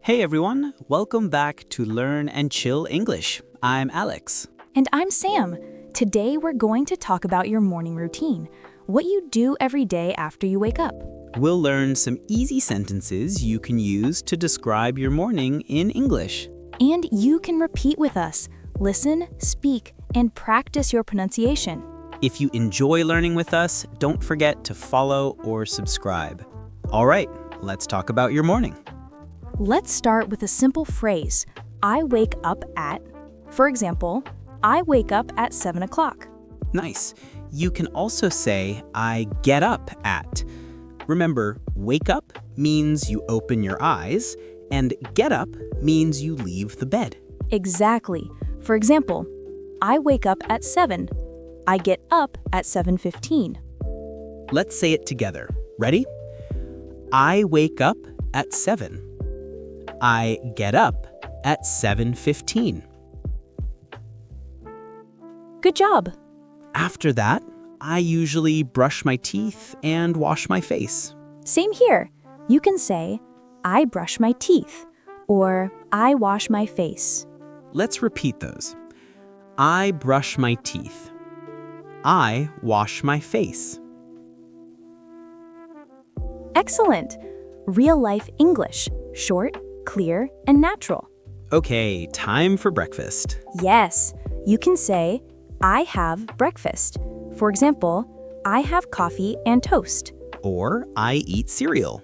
Hey everyone, welcome back to Learn and Chill English. I'm Alex. And I'm Sam. Today we're going to talk about your morning routine, what you do every day after you wake up. We'll learn some easy sentences you can use to describe your morning in English. And you can repeat with us. Listen, speak, and practice your pronunciation. If you enjoy learning with us, don't forget to follow or subscribe. All right, let's talk about your morning. Let's start with a simple phrase. I wake up at. For example, I wake up at 7 o'clock. Nice. You can also say, I get up at. Remember, wake up means you open your eyes, and get up means you leave the bed. Exactly. For example, I wake up at 7. I get up at 7:15. Let's say it together. Ready? I wake up at 7. I get up at 7:15. Good job. After that, I usually brush my teeth and wash my face. Same here. You can say, I brush my teeth, or I wash my face. Let's repeat those. I brush my teeth. I wash my face. Excellent. Real-life English. Short, clear, and natural. Okay, time for breakfast. Yes, you can say, I have breakfast. For example, I have coffee and toast. Or I eat cereal.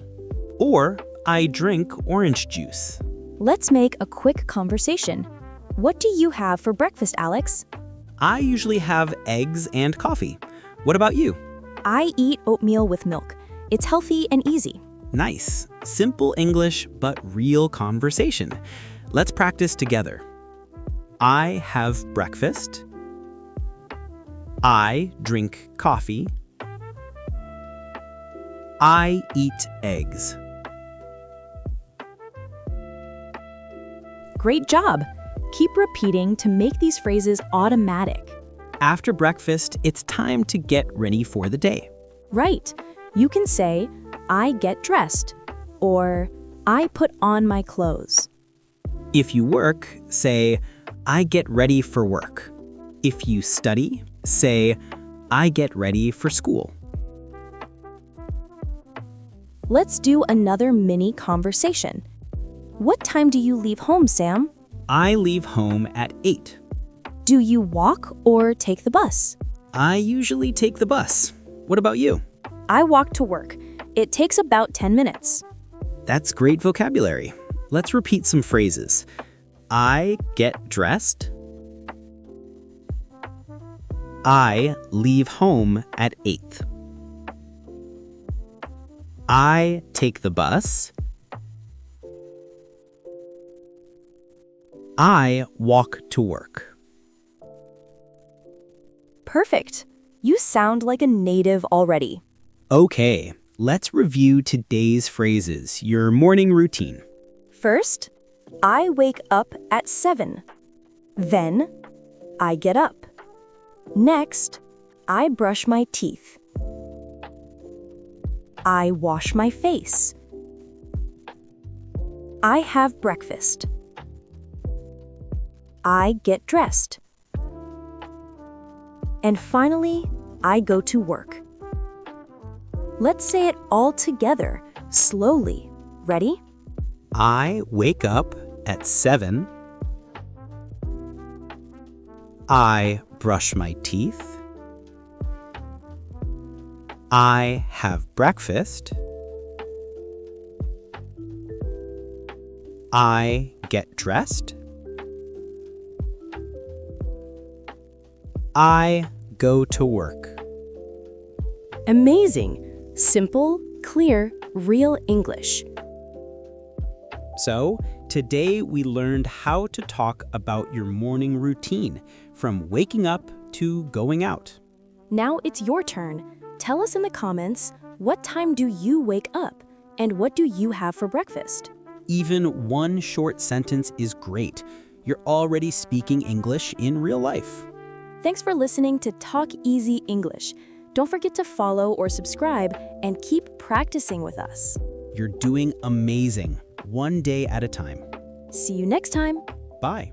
Or I drink orange juice. Let's make a quick conversation. What do you have for breakfast, Alex? I usually have eggs and coffee. What about you? I eat oatmeal with milk. It's healthy and easy. Nice. Simple English, but real conversation. Let's practice together. I have breakfast. I drink coffee. I eat eggs. Great job. Keep repeating to make these phrases automatic. After breakfast, it's time to get ready for the day. Right. You can say, I get dressed, or I put on my clothes. If you work, say, I get ready for work. If you study, say, I get ready for school. Let's do another mini conversation. What time do you leave home, Sam? I leave home at 8. Do you walk or take the bus? I usually take the bus. What about you? I walk to work. It takes about 10 minutes. That's great vocabulary. Let's repeat some phrases. I get dressed. I leave home at 8. I take the bus. I walk to work. Perfect. You sound like a native already. Okay, let's review today's phrases, your morning routine. First, I wake up at 7. Then, I get up. Next, I brush my teeth. I wash my face. I have breakfast. I get dressed. And finally, I go to work. Let's say it all together, slowly. Ready? I wake up at 7. I brush my teeth. I have breakfast. I get dressed. I go to work. Amazing. Simple, clear, real English. So, today we learned how to talk about your morning routine, from waking up to going out. Now it's your turn. Tell us in the comments, what time do you wake up? And what do you have for breakfast? Even one short sentence is great. You're already speaking English in real life. Thanks for listening to Talk Easy English. Don't forget to follow or subscribe and keep practicing with us. You're doing amazing. one day at a time. See you next time. Bye.